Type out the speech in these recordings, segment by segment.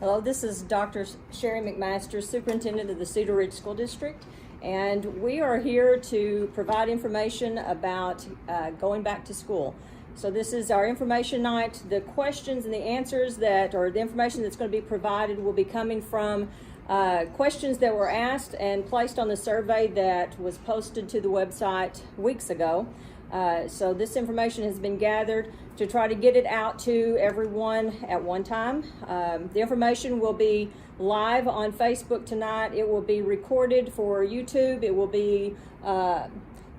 Hello, this is Dr. Sherry McMaster, Superintendent of the Cedar Ridge School District, and we are here to provide information about going back to school. So this is our information night. The questions and the answers or the information that's going to be provided will be coming from questions that were asked and placed on the survey that was posted to the website weeks ago. So this information has been gathered to try to get it out to everyone at one time. The information will be live on Facebook tonight. It will be recorded for YouTube. It will be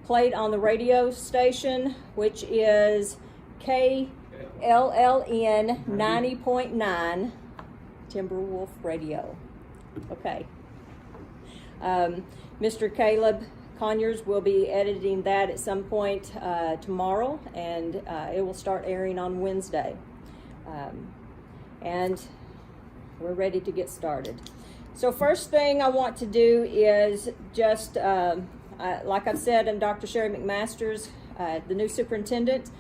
played on the radio station, which is KLLN 90.9 Timberwolf Radio. Okay. Mr. Caleb Conyers will be editing that at some point tomorrow, and it will start airing on Wednesday. And we're ready to get started. So first thing I want to do is just, like I've said, I'm Dr. Sherry McMasters, the new superintendent.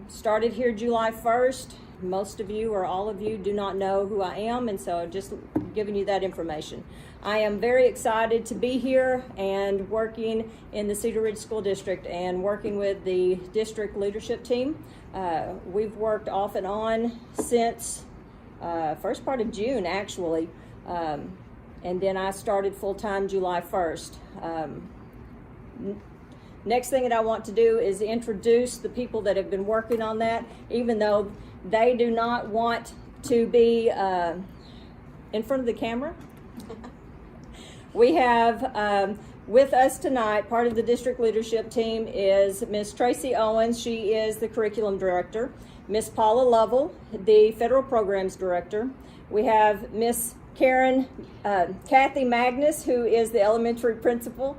Started here July 1st. Most of you or all of you do not know who I am, and so just giving you that information. I am very excited to be here and working in the Cedar Ridge School District and working with the district leadership team. We've worked off and on since first part of June, actually, and then I started full-time July 1st. Next thing that I want to do is introduce the people that have been working on that, even though they do not want to be in front of the camera. We have with us tonight, part of the district leadership team is Miss Tracy Owens. She is the curriculum director. Miss Paula Lovell, the federal programs director. We have Miss Kathy Magnus, who is the elementary principal.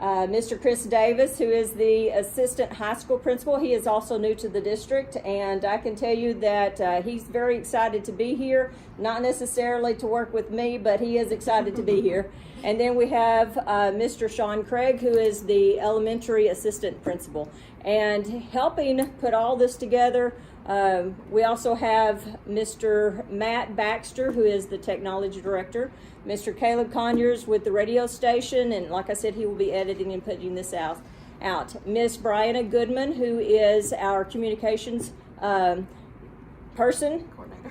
Mr. Chris Davis, who is the assistant high school principal. He is also new to the district, and I can tell you that he's very excited to be here, not necessarily to work with me, but he is excited to be here. And then we have Mr. Sean Craig, who is the elementary assistant principal. And helping put all this together, we also have Mr. Matt Baxter, who is the technology director. Mr. Caleb Conyers with the radio station, and like I said, he will be editing and putting this out. Miss Brianna Goodman, who is our communications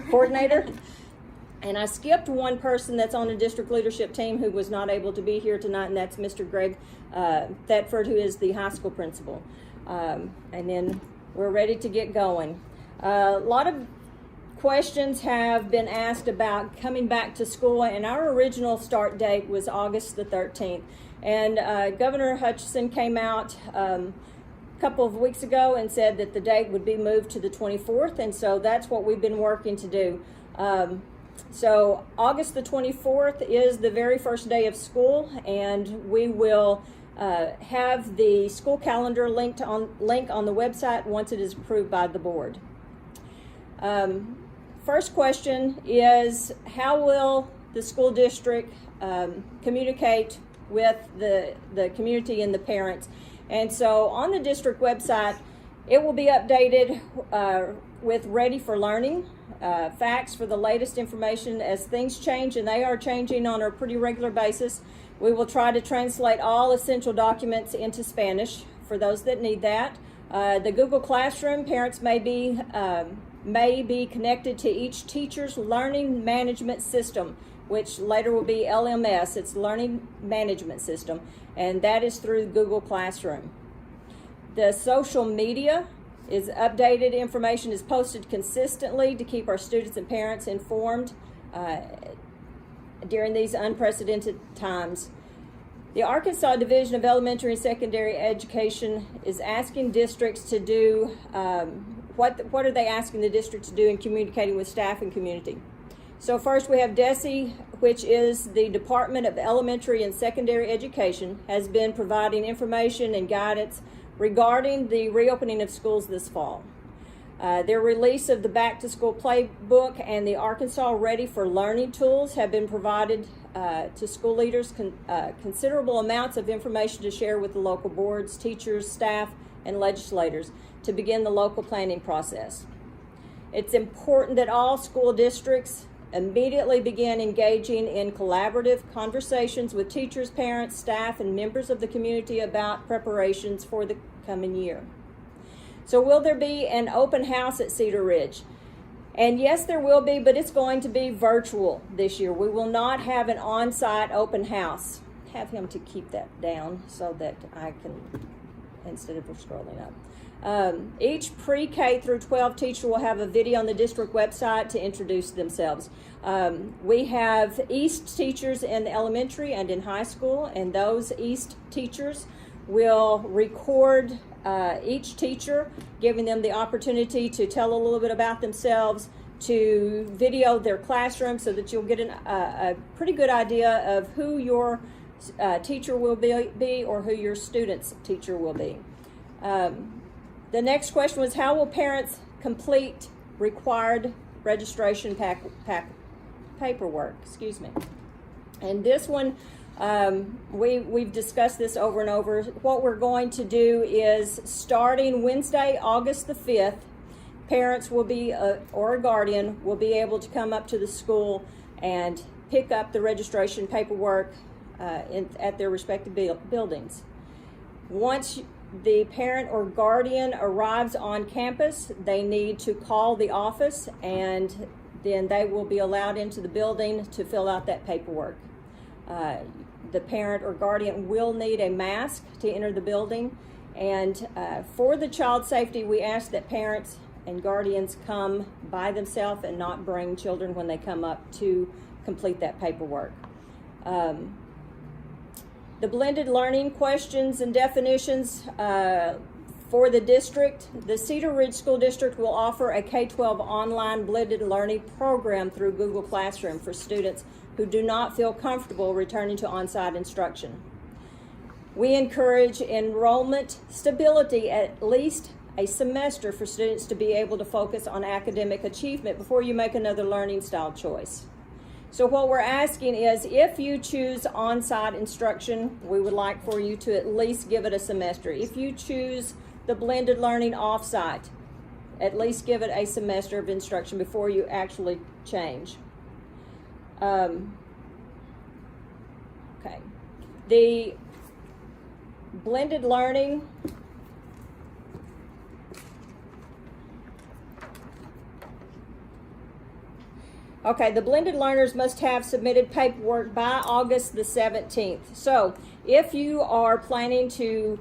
coordinator. And I skipped one person that's on the district leadership team who was not able to be here tonight, and that's Mr. Greg Thetford, who is the high school principal. And then we're ready to get going. A lot of questions have been asked about coming back to school, and our original start date was August the 13th. And Governor Hutchinson came out a couple of weeks ago and said that the date would be moved to the 24th, and so that's what we've been working to do. So August the 24th is the very first day of school, and we will have the school calendar link on the website once it is approved by the board. First question is, how will the school district communicate with the community and the parents? And so on the district website, it will be updated with Ready for Learning, facts for the latest information as things change, and they are changing on a pretty regular basis. We will try to translate all essential documents into Spanish for those that need that. The Google Classroom, parents may be connected to each teacher's learning management system, which later will be LMS. It's Learning Management System, and that is through Google Classroom. The social media is updated. Information is posted consistently to keep our students and parents informed during these unprecedented times. The Arkansas Division of Elementary and Secondary Education is asking districts to do what are they asking the district to do in communicating with staff and community? So first we have DESE, which is the Department of Elementary and Secondary Education, has been providing information and guidance regarding the reopening of schools this fall. Their release of the Back to School Playbook and the Arkansas Ready for Learning tools have been provided to school leaders, considerable amounts of information to share with the local boards, teachers, staff, and legislators to begin the local planning process. It's important that all school districts immediately begin engaging in collaborative conversations with teachers, parents, staff, and members of the community about preparations for the coming year. So will there be an open house at Cedar Ridge? And yes, there will be, but it's going to be virtual this year. We will not have an on-site open house. Have him to keep that down so that I can, instead of scrolling up. Each pre-K through 12 teacher will have a video on the district website to introduce themselves. We have East teachers in the elementary and in high school, and those East teachers will record each teacher, giving them the opportunity to tell a little bit about themselves, to video their classroom so that you'll get a pretty good idea of who your teacher will be or who your student's teacher will be. The next question was, how will parents complete required registration paperwork? Excuse me. And this one, we've discussed this over and over. What we're going to do is, starting Wednesday, August the 5th, parents will be, or a guardian, will be able to come up to the school and pick up the registration paperwork at their respective buildings. Once the parent or guardian arrives on campus, they need to call the office, and then they will be allowed into the building to fill out that paperwork. The parent or guardian will need a mask to enter the building, and for the child safety, we ask that parents and guardians come by themselves and not bring children when they come up to complete that paperwork. The blended learning questions and definitions for the district. The Cedar Ridge School District will offer a K-12 online blended learning program through Google Classroom for students who do not feel comfortable returning to on-site instruction. We encourage enrollment stability at least a semester for students to be able to focus on academic achievement before you make another learning style choice. So what we're asking is, if you choose on-site instruction, we would like for you to at least give it a semester. If you choose the blended learning off-site, at least give it a semester of instruction before you actually change. Okay. The blended learning, the blended learners must have submitted paperwork by August the 17th. So if you are planning to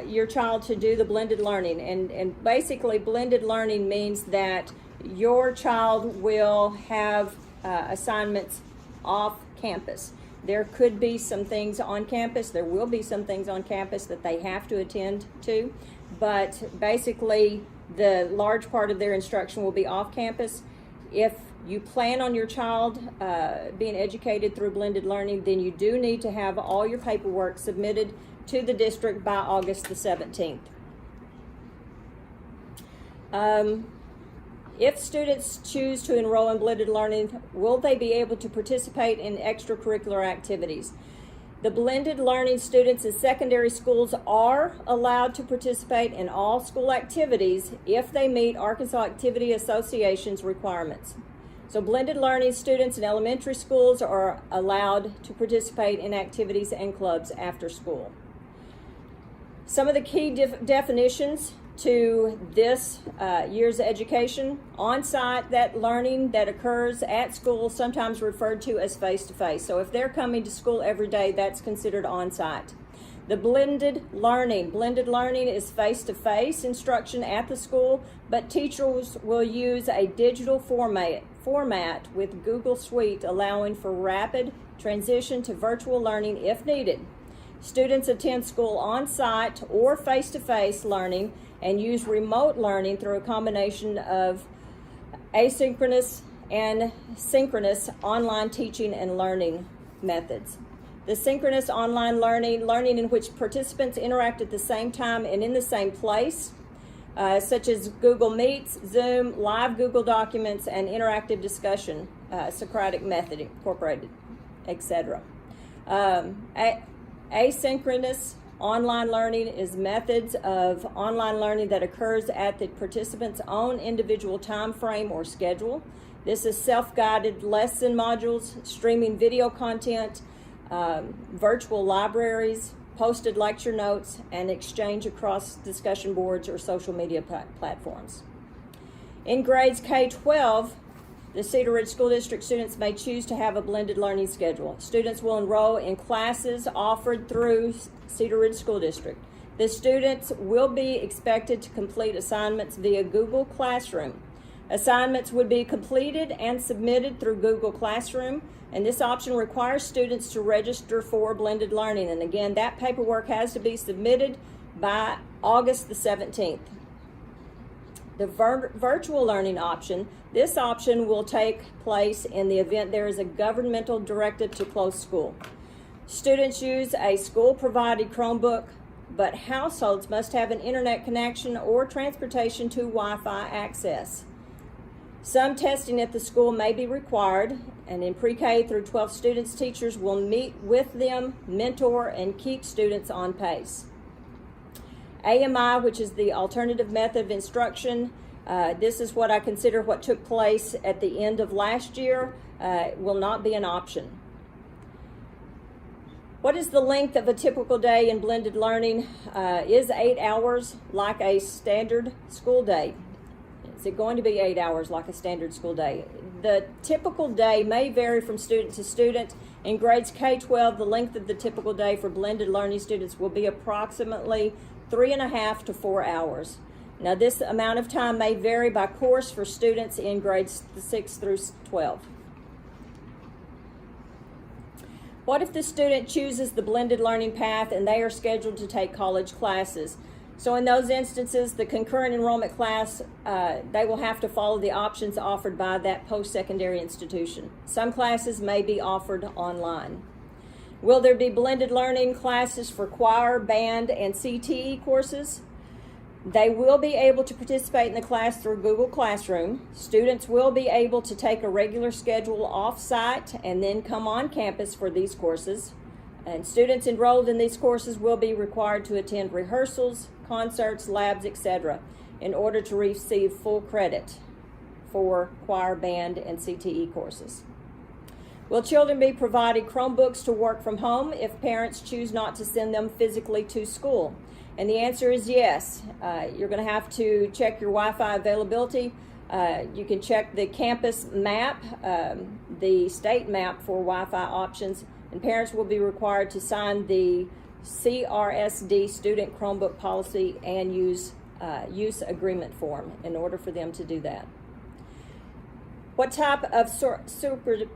your child to do the blended learning, and basically blended learning means that your child will have assignments off campus. There could be some things on campus. There will be some things on campus that they have to attend to, but basically the large part of their instruction will be off campus. If you plan on your child being educated through blended learning, then you do need to have all your paperwork submitted to the district by August the 17th. If students choose to enroll in blended learning, will they be able to participate in extracurricular activities? The blended learning students in secondary schools are allowed to participate in all school activities if they meet Arkansas Activity Association's requirements. So blended learning students in elementary schools are allowed to participate in activities and clubs after school. Some of the key definitions to this year's education: on-site, that learning that occurs at school, sometimes referred to as face-to-face. So if they're coming to school every day, that's considered on-site. The blended learning is face-to-face instruction at the school, but teachers will use a digital format with Google Suite, allowing for rapid transition to virtual learning if needed. Students attend school on-site or face-to-face learning and use remote learning through a combination of asynchronous and synchronous online teaching and learning methods. The synchronous online learning in which participants interact at the same time and in the same place, such as Google Meets, Zoom, live Google Documents, and interactive discussion, Socratic Method Incorporated, etc. Asynchronous online learning is methods of online learning that occurs at the participant's own individual time frame or schedule. This is self-guided lesson modules, streaming video content, virtual libraries, posted lecture notes, and exchange across discussion boards or social media platforms. In grades K-12, the Cedar Ridge School District students may choose to have a blended learning schedule. Students will enroll in classes offered through Cedar Ridge School District. The students will be expected to complete assignments via Google Classroom. Assignments would be completed and submitted through Google Classroom, and this option requires students to register for blended learning. And again, that paperwork has to be submitted by August the 17th. The virtual learning option, this option will take place in the event there is a governmental directive to close school. Students use a school-provided Chromebook, but households must have an internet connection or transportation to Wi-Fi access. Some testing at the school may be required, and in pre-K through 12 students, teachers will meet with them, mentor, and keep students on pace. AMI, which is the alternative method of instruction, this is what I consider what took place at the end of last year, will not be an option. What is the length of a typical day in blended learning? Is 8 hours like a standard school day? Is it going to be 8 hours like a standard school day? The typical day may vary from student to student. In grades K-12, the length of the typical day for blended learning students will be approximately 3.5 to 4 hours. Now, this amount of time may vary by course for students in grades 6 through 12. What if the student chooses the blended learning path and they are scheduled to take college classes? So in those instances, the concurrent enrollment class, they will have to follow the options offered by that post-secondary institution. Some classes may be offered online. Will there be blended learning classes for choir, band, and CTE courses? They will be able to participate in the class through Google Classroom. Students will be able to take a regular schedule off-site and then come on campus for these courses. And students enrolled in these courses will be required to attend rehearsals, concerts, labs, etc. in order to receive full credit for choir, band, and CTE courses. Will children be provided Chromebooks to work from home if parents choose not to send them physically to school? And the answer is yes. You're going to have to check your Wi-Fi availability. You can check the campus map, the state map for Wi-Fi options, and parents will be required to sign the CRSD student Chromebook policy and use agreement form in order for them to do that. What type of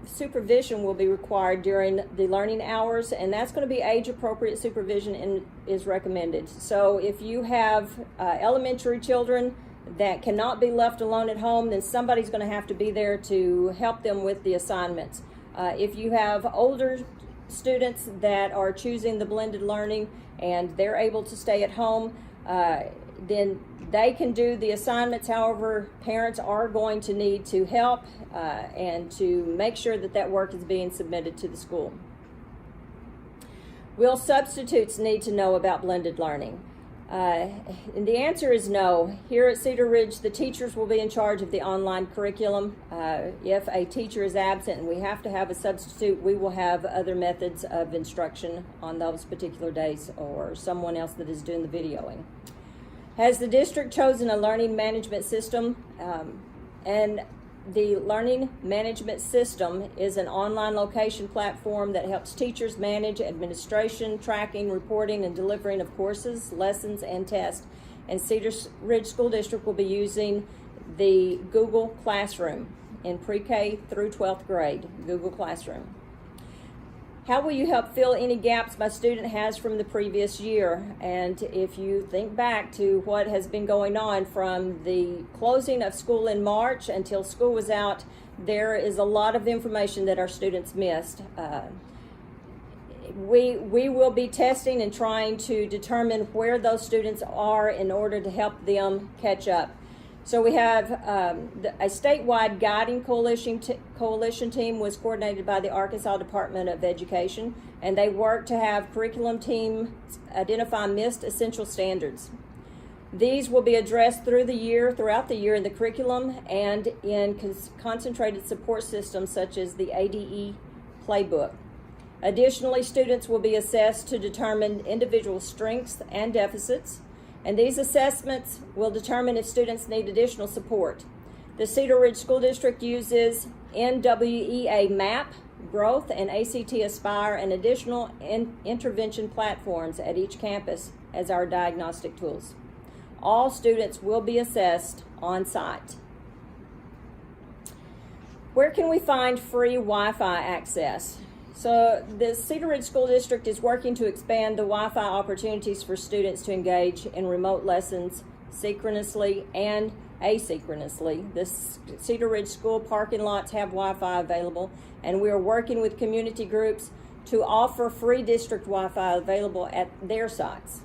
supervision will be required during the learning hours? And that's going to be age-appropriate supervision and is recommended. So if you have elementary children that cannot be left alone at home, then somebody's going to have to be there to help them with the assignments. If you have older students that are choosing the blended learning and they're able to stay at home, then they can do the assignments. However, parents are going to need to help and to make sure that that work is being submitted to the school. Will substitutes need to know about blended learning? And the answer is no. Here at Cedar Ridge, the teachers will be in charge of the online curriculum. If a teacher is absent and we have to have a substitute, we will have other methods of instruction on those particular days or someone else that is doing the videoing. Has the district chosen a learning management system? And the learning management system is an online location platform that helps teachers manage administration, tracking, reporting, and delivering of courses, lessons, and tests. And Cedar Ridge School District will be using the Google Classroom in pre-K through 12th grade, Google Classroom. How will you help fill any gaps my student has from the previous year? And if you think back to what has been going on from the closing of school in March until school was out, there is a lot of information that our students missed. We will be testing and trying to determine where those students are in order to help them catch up. So we have a statewide guiding coalition team was coordinated by the Arkansas Department of Education, and they work to have curriculum teams identify missed essential standards. These will be addressed throughout the year in the curriculum and in concentrated support systems such as the ADE Playbook. Additionally, students will be assessed to determine individual strengths and deficits, and these assessments will determine if students need additional support. The Cedar Ridge School District uses NWEA MAP, Growth, and ACT Aspire, and additional intervention platforms at each campus as our diagnostic tools. All students will be assessed on site. Where can we find free Wi-Fi access? So the Cedar Ridge School District is working to expand the Wi-Fi opportunities for students to engage in remote lessons synchronously and asynchronously. The Cedar Ridge school parking lots have Wi-Fi available, and we are working with community groups to offer free district Wi-Fi available at their sites.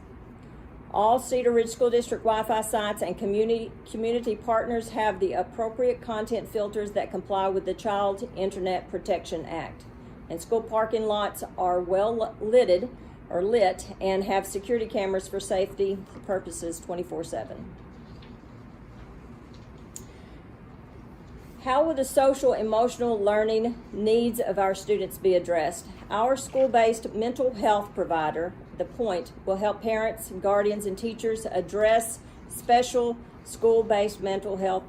All Cedar Ridge School District Wi-Fi sites and community partners have the appropriate content filters that comply with the Child Internet Protection Act. And school parking lots are well lit and have security cameras for safety purposes 24/7. How will the social emotional learning needs of our students be addressed? Our school-based mental health provider, The Point, will help parents, guardians, and teachers address special school-based mental health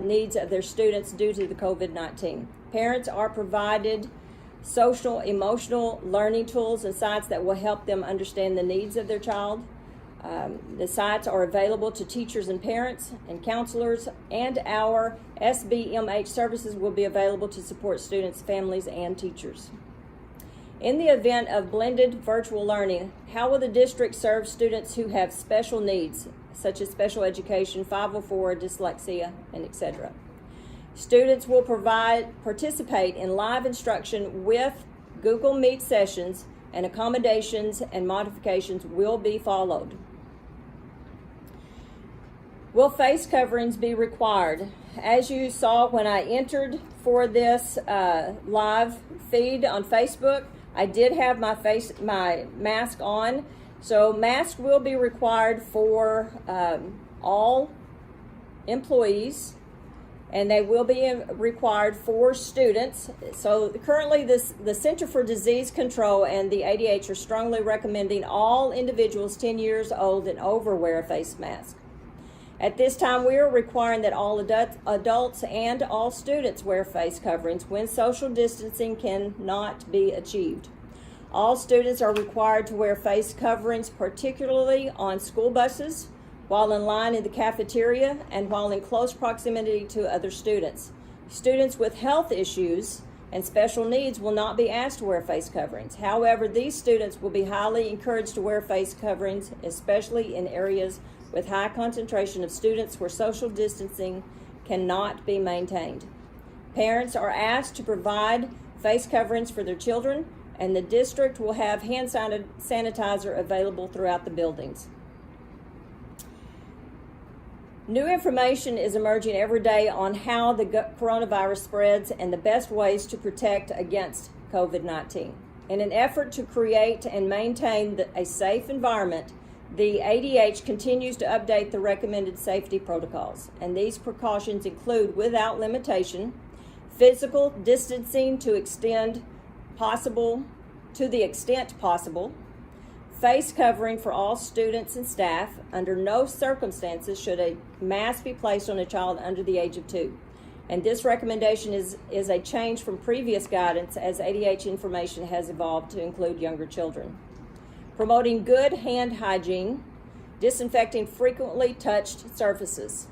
needs of their students due to the COVID-19. Parents are provided social emotional learning tools and sites that will help them understand the needs of their child. The sites are available to teachers and parents and counselors, and our SBMH services will be available to support students, families, and teachers. In the event of blended virtual learning, how will the district serve students who have special needs, such as special education, 504, dyslexia, and etc.? Students will participate in live instruction with Google Meet sessions, and accommodations and modifications will be followed. Will face coverings be required? As you saw when I entered for this live feed on Facebook, I did have my mask on. So mask will be required for all employees, and they will be required for students. So currently the Center for Disease Control and the ADH are strongly recommending all individuals 10 years old and over wear a face mask. At this time, we are requiring that all adults and all students wear face coverings when social distancing cannot be achieved. All students are required to wear face coverings, particularly on school buses, while in line in the cafeteria, and while in close proximity to other students. Students with health issues and special needs will not be asked to wear face coverings. However, these students will be highly encouraged to wear face coverings, especially in areas with high concentration of students where social distancing cannot be maintained. Parents are asked to provide face coverings for their children, and the district will have hand sanitizer available throughout the buildings. New information is emerging every day on how the coronavirus spreads and the best ways to protect against COVID-19. In an effort to create and maintain a safe environment, the ADH continues to update the recommended safety protocols, and these precautions include, without limitation, physical distancing to the extent possible, face covering for all students and staff. Under no circumstances should a mask be placed on a child under the age of 2. And this recommendation is a change from previous guidance as ADH information has evolved to include younger children. Promoting good hand hygiene, disinfecting frequently touched surfaces.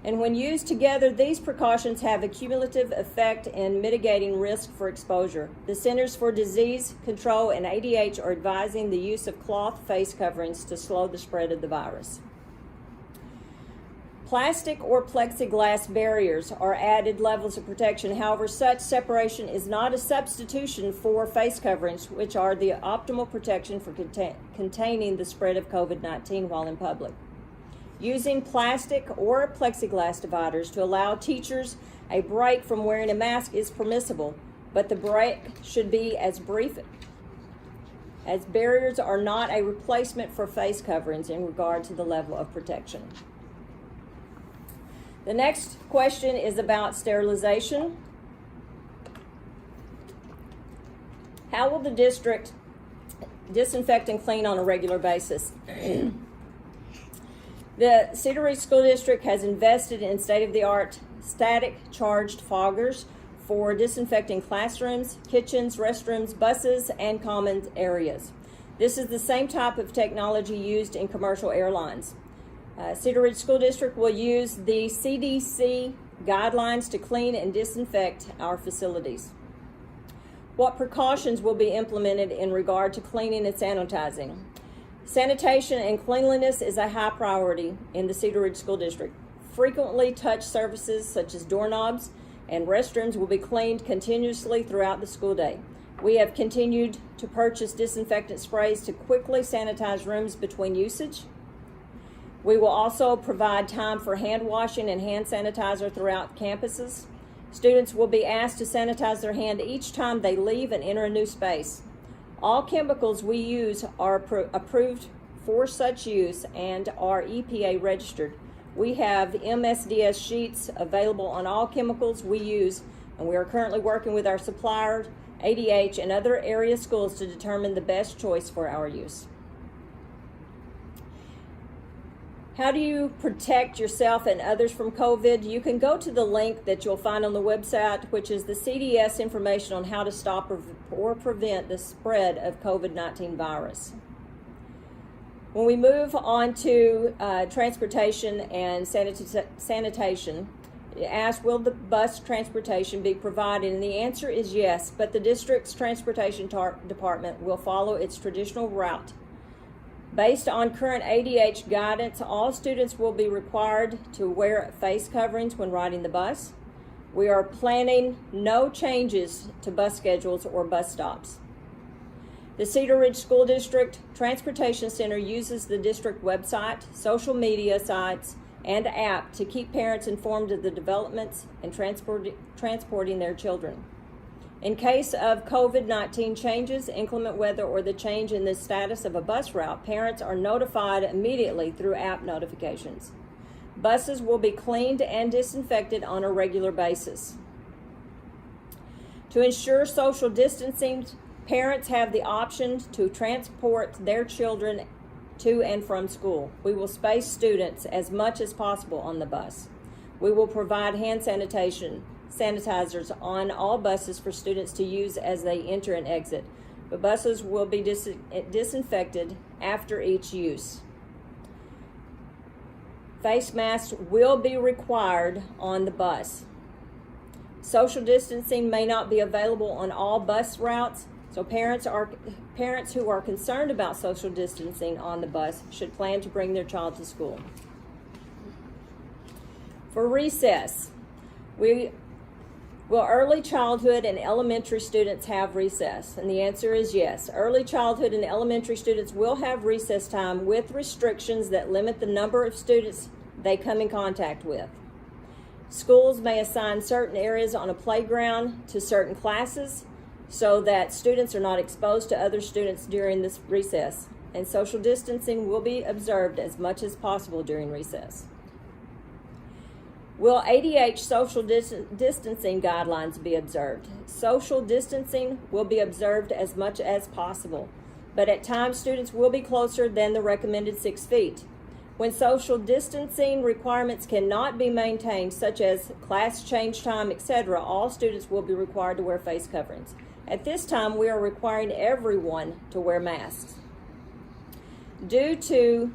And when used together, these precautions have a cumulative effect in mitigating risk for exposure. The Centers for Disease Control and ADH are advising the use of cloth face coverings to slow the spread of the virus. Plastic or plexiglass barriers are added levels of protection. However, such separation is not a substitution for face coverings, which are the optimal protection for containing the spread of COVID-19 while in public. Using plastic or plexiglass dividers to allow teachers a break from wearing a mask is permissible, but the break should be as brief as barriers are not a replacement for face coverings in regard to the level of protection. The next question is about sterilization. How will the district disinfect and clean on a regular basis? The Cedar Ridge School District has invested in state-of-the-art static charged foggers for disinfecting classrooms, kitchens, restrooms, buses, and common areas. This is the same type of technology used in commercial airlines. Cedar Ridge School District will use the CDC guidelines to clean and disinfect our facilities. What precautions will be implemented in regard to cleaning and sanitizing? Sanitation and cleanliness is a high priority in the Cedar Ridge School District. Frequently touched surfaces such as doorknobs and restrooms will be cleaned continuously throughout the school day. We have continued to purchase disinfectant sprays to quickly sanitize rooms between usage. We will also provide time for hand washing and hand sanitizer throughout campuses. Students will be asked to sanitize their hand each time they leave and enter a new space. All chemicals we use are approved for such use and are EPA registered. We have MSDS sheets available on all chemicals we use, and we are currently working with our supplier, ADH, and other area schools to determine the best choice for our use. How do you protect yourself and others from COVID? You can go to the link that you'll find on the website, which is the CDS information on how to stop or prevent the spread of COVID-19 virus. When we move on to transportation and sanitation, you ask, will the bus transportation be provided? And the answer is yes, but the district's transportation department will follow its traditional route. Based on current ADH guidance, all students will be required to wear face coverings when riding the bus. We are planning no changes to bus schedules or bus stops. The Cedar Ridge School District Transportation Center uses the district website, social media sites, and app to keep parents informed of the developments and transporting their children. In case of COVID-19 changes, inclement weather, or the change in the status of a bus route, parents are notified immediately through app notifications. Buses will be cleaned and disinfected on a regular basis. To ensure social distancing, parents have the option to transport their children to and from school. We will space students as much as possible on the bus. We will provide hand sanitizers on all buses for students to use as they enter and exit. The buses will be disinfected after each use. Face masks will be required on the bus. Social distancing may not be available on all bus routes, so parents who are concerned about social distancing on the bus should plan to bring their child to school. For recess, will early childhood and elementary students have recess? And the answer is yes. Early childhood and elementary students will have recess time with restrictions that limit the number of students they come in contact with. Schools may assign certain areas on a playground to certain classes so that students are not exposed to other students during this recess, and social distancing will be observed as much as possible during recess. Will ADH social distancing guidelines be observed? Social distancing will be observed as much as possible, but at times students will be closer than the recommended 6 feet. When social distancing requirements cannot be maintained, such as class change time, etc., all students will be required to wear face coverings. At this time, we are requiring everyone to wear masks. Due to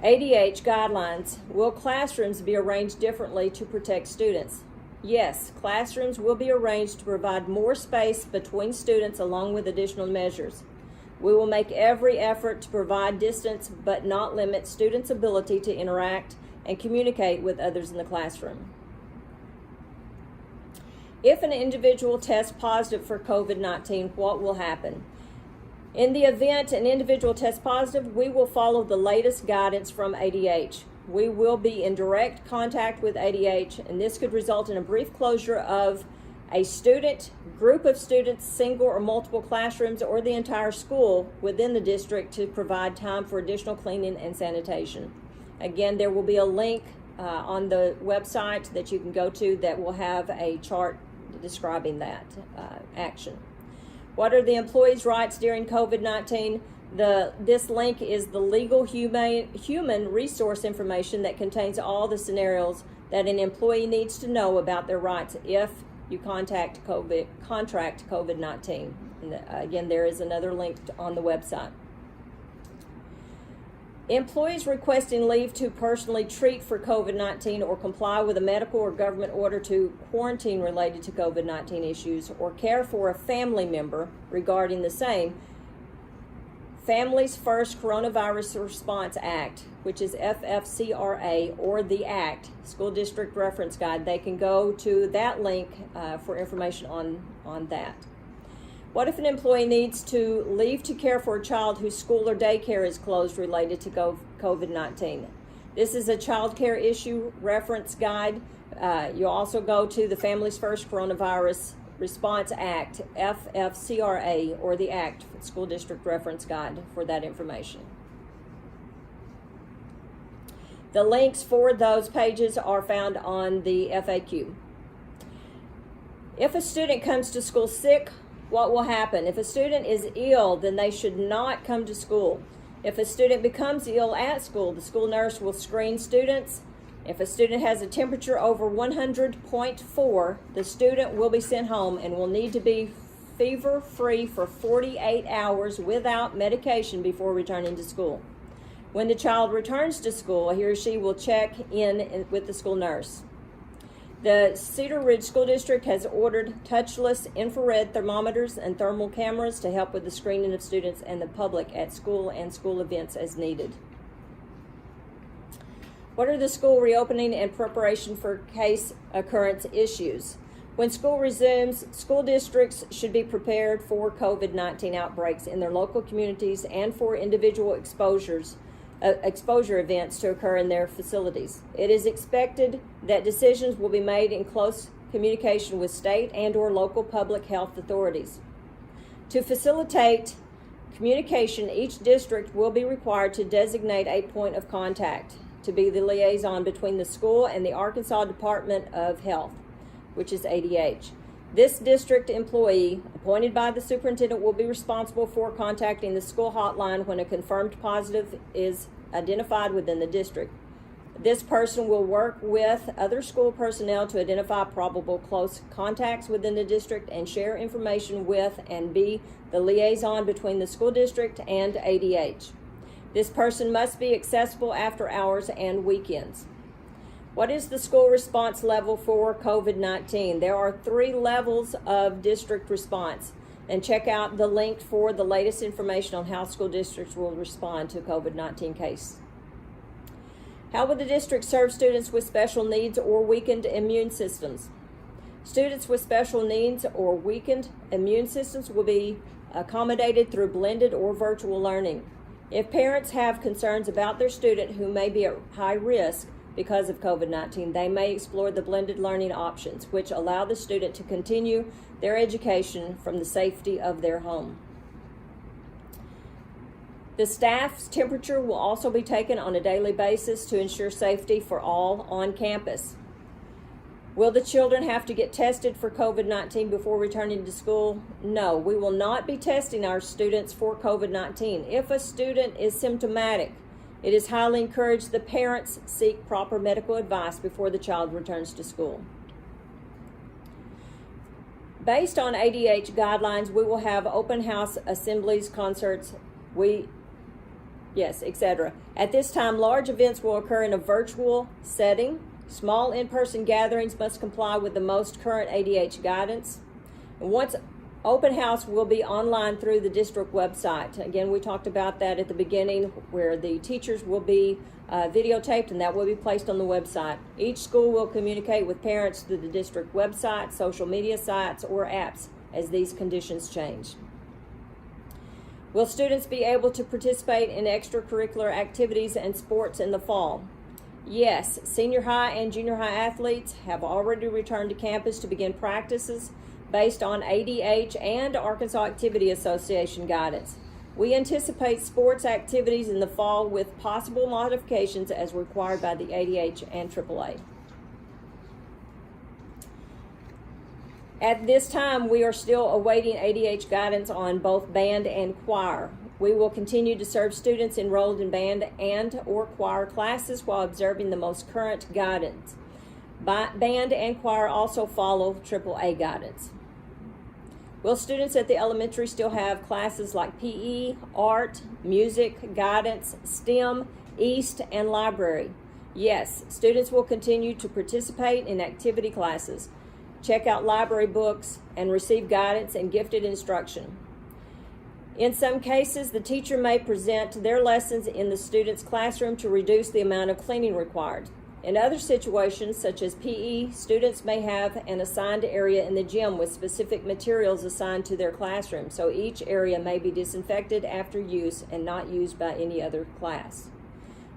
ADH guidelines, will classrooms be arranged differently to protect students? Yes, classrooms will be arranged to provide more space between students along with additional measures. We will make every effort to provide distance but not limit students' ability to interact and communicate with others in the classroom. If an individual tests positive for COVID-19, what will happen? In the event an individual tests positive, we will follow the latest guidance from ADH. We will be in direct contact with ADH, and this could result in a brief closure of a student, group of students, single or multiple classrooms, or the entire school within the district to provide time for additional cleaning and sanitation. Again, there will be a link on the website that you can go to that will have a chart describing that action. What are the employees' rights during COVID-19? This link is the legal human resource information that contains all the scenarios that an employee needs to know about their rights if you contract COVID-19. And again, there is another link on the website. Employees requesting leave to personally treat for COVID-19 or comply with a medical or government order to quarantine related to COVID-19 issues or care for a family member regarding the same, Families First Coronavirus Response Act, which is FFCRA, or the ACT, School District Reference Guide, they can go to that link for information on that. What if an employee needs to leave to care for a child whose school or daycare is closed related to COVID-19? This is a child care issue reference guide. You'll also go to the Families First Coronavirus Response Act, FFCRA, or the ACT, School District Reference Guide, for that information. The links for those pages are found on the FAQ. If a student comes to school sick, what will happen? If a student is ill, then they should not come to school. If a student becomes ill at school, the school nurse will screen students. If a student has a temperature over 100.4, the student will be sent home and will need to be fever-free for 48 hours without medication before returning to school. When the child returns to school, he or she will check in with the school nurse. The Cedar Ridge School District has ordered touchless infrared thermometers and thermal cameras to help with the screening of students and the public at school and school events as needed. What are the school reopening and preparation for case occurrence issues? When school resumes, school districts should be prepared for COVID-19 outbreaks in their local communities and for individual exposure events to occur in their facilities. It is expected that decisions will be made in close communication with state and/or local public health authorities. To facilitate communication, each district will be required to designate a point of contact to be the liaison between the school and the Arkansas Department of Health, which is ADH. This district employee appointed by the superintendent will be responsible for contacting the school hotline when a confirmed positive is identified within the district. This person will work with other school personnel to identify probable close contacts within the district and share information with and be the liaison between the school district and ADH. This person must be accessible after hours and weekends. What is the school response level for COVID-19? There are 3 levels of district response, and check out the link for the latest information on how school districts will respond to COVID-19 case. How will the district serve students with special needs or weakened immune systems? Students with special needs or weakened immune systems will be accommodated through blended or virtual learning. If parents have concerns about their student who may be at high risk because of COVID-19, they may explore the blended learning options, which allow the student to continue their education from the safety of their home. The staff's temperature will also be taken on a daily basis to ensure safety for all on campus. Will the children have to get tested for COVID-19 before returning to school? No, we will not be testing our students for COVID-19. If a student is symptomatic, it is highly encouraged the parents seek proper medical advice before the child returns to school. Based on ADH guidelines, we will have open house assemblies, concerts, etc. At this time, large events will occur in a virtual setting. Small in-person gatherings must comply with the most current ADH guidance. And once open house will be online through the district website. Again, we talked about that at the beginning, where the teachers will be videotaped, and that will be placed on the website. Each school will communicate with parents through the district website, social media sites, or apps as these conditions change. Will students be able to participate in extracurricular activities and sports in the fall? Yes, senior high and junior high athletes have already returned to campus to begin practices based on ADH and Arkansas Activity Association guidance. We anticipate sports activities in the fall with possible modifications as required by the ADH and AAA. At this time, we are still awaiting ADH guidance on both band and choir. We will continue to serve students enrolled in band and or choir classes while observing the most current guidance. Band and choir also follow AAA guidance. Will students at the elementary still have classes like PE, art, music, guidance, STEM, East, and library? Yes, students will continue to participate in activity classes, check out library books, and receive guidance and gifted instruction. In some cases, the teacher may present their lessons in the student's classroom to reduce the amount of cleaning required. In other situations, such as PE, students may have an assigned area in the gym with specific materials assigned to their classroom, so each area may be disinfected after use and not used by any other class.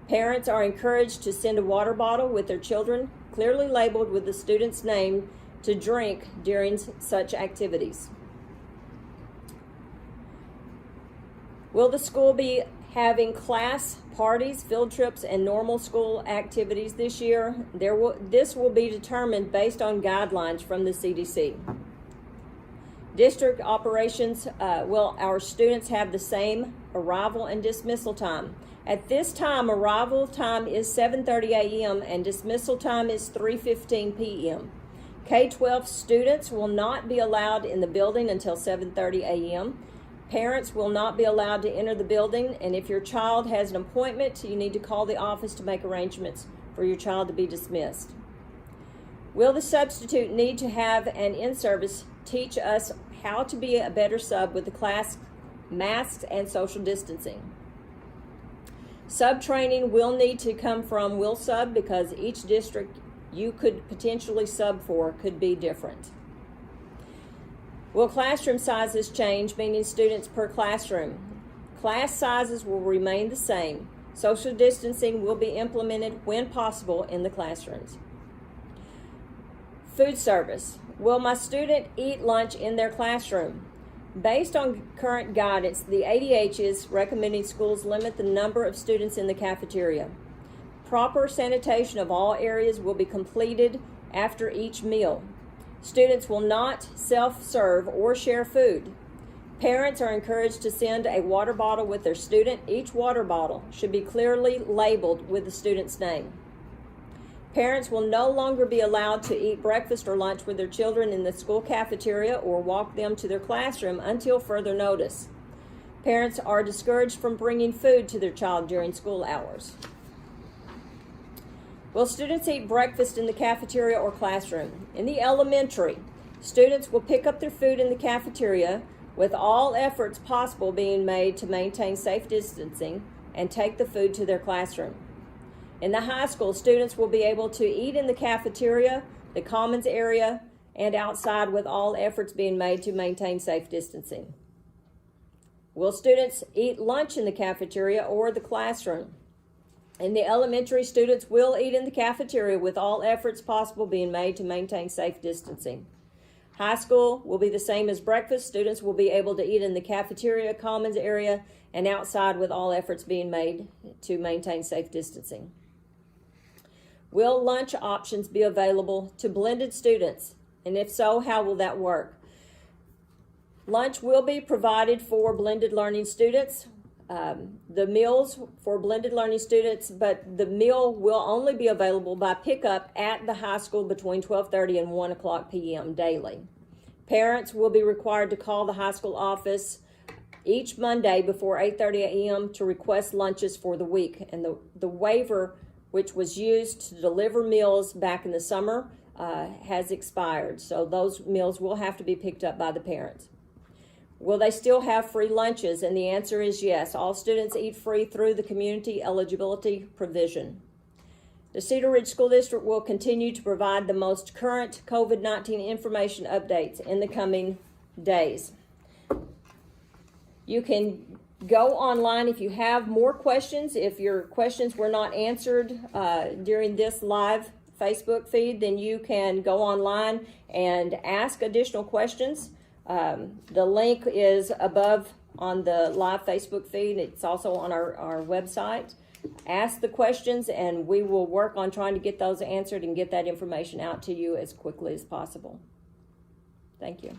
Parents are encouraged to send a water bottle with their children, clearly labeled with the student's name, to drink during such activities. Will the school be having class parties, field trips, and normal school activities this year? This will be determined based on guidelines from the CDC. District operations, will our students have the same arrival and dismissal time? At this time, arrival time is 7:30 a.m. and dismissal time is 3:15 p.m. K-12 students will not be allowed in the building until 7:30 a.m. Parents will not be allowed to enter the building, and if your child has an appointment, you need to call the office to make arrangements for your child to be dismissed. Will the substitute need to have an in-service teach us how to be a better sub with the class masks and social distancing? Sub training will need to come from Will Sub because each district you could potentially sub for could be different. Will classroom sizes change, meaning students per classroom? Class sizes will remain the same. Social distancing will be implemented when possible in the classrooms. Food service. Will my student eat lunch in their classroom? Based on current guidance, the ADH is recommending schools limit the number of students in the cafeteria. Proper sanitation of all areas will be completed after each meal. Students will not self-serve or share food. Parents are encouraged to send a water bottle with their student. Each water bottle should be clearly labeled with the student's name. Parents will no longer be allowed to eat breakfast or lunch with their children in the school cafeteria or walk them to their classroom until further notice. Parents are discouraged from bringing food to their child during school hours. Will students eat breakfast in the cafeteria or classroom? In the elementary, students will pick up their food in the cafeteria with all efforts possible being made to maintain safe distancing and take the food to their classroom. In the high school, students will be able to eat in the cafeteria, the commons area, and outside with all efforts being made to maintain safe distancing. Will students eat lunch in the cafeteria or the classroom? In the elementary, students will eat in the cafeteria with all efforts possible being made to maintain safe distancing. High school will be the same as breakfast. Students will be able to eat in the cafeteria, commons area, and outside with all efforts being made to maintain safe distancing. Will lunch options be available to blended students? And if so, how will that work? Lunch will be provided for blended learning students. The meals for blended learning students, but the meal will only be available by pickup at the high school between 12:30 and 1 o'clock p.m. daily. Parents will be required to call the high school office each Monday before 8:30 a.m. to request lunches for the week. And the waiver, which was used to deliver meals back in the summer, has expired. So those meals will have to be picked up by the parents. Will they still have free lunches? And the answer is yes. All students eat free through the community eligibility provision. The Cedar Ridge School District will continue to provide the most current COVID-19 information updates in the coming days. You can Go online if you have more questions. If your questions were not answered during this live Facebook feed, then you can go online and ask additional questions. The link is above on the live Facebook feed. It's also on our website. Ask the questions and we will work on trying to get those answered and get that information out to you as quickly as possible. Thank you.